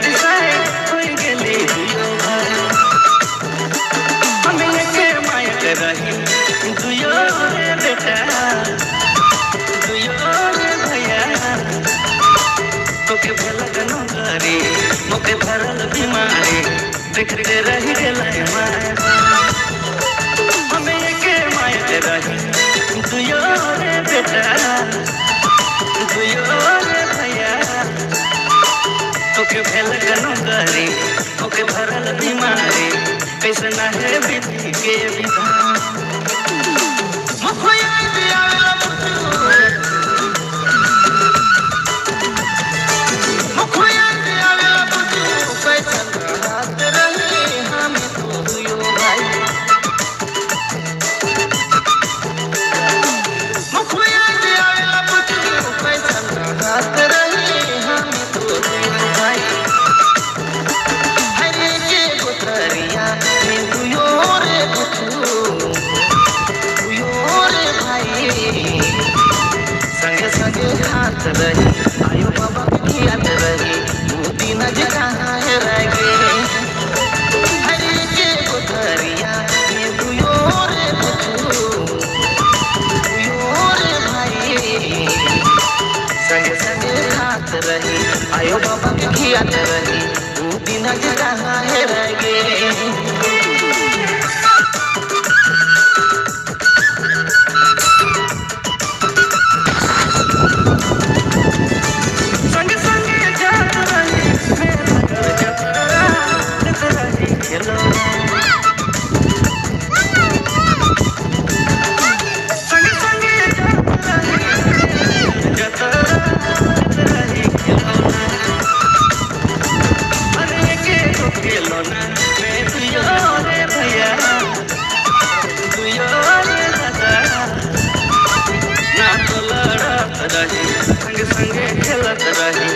decide होई गेली दुयो भाई हम एके माया के रही दुयो रे बेटा दुयो रे भैया तोके भला गनो करी मोके भरल बीमारी देखते रही गेलाई माया हम एके माया के रही दुयो रे बेटा दुयो रे भैया तोके भेल गनो करी तोके भरल बीमारी कैसे ना है विधि के विधान मुखिया दिया मुखिया दिया कैसन रात रही हम तो दुयो भाई मुखिया दिया कैसन रात रही हम तो दुयो भाई हरे के गोतरिया में दुयो रे भाई संगे संगे हाथ रही आयो बाबा खियात रही वो दिन जहाँ है रह गए हरे के गोतरिया में दुयो रे भाई संगे संगे हाथ रही आयो बाबा खियात रही वो दिन जहाँ है रह गए संगे संगे खेलत रही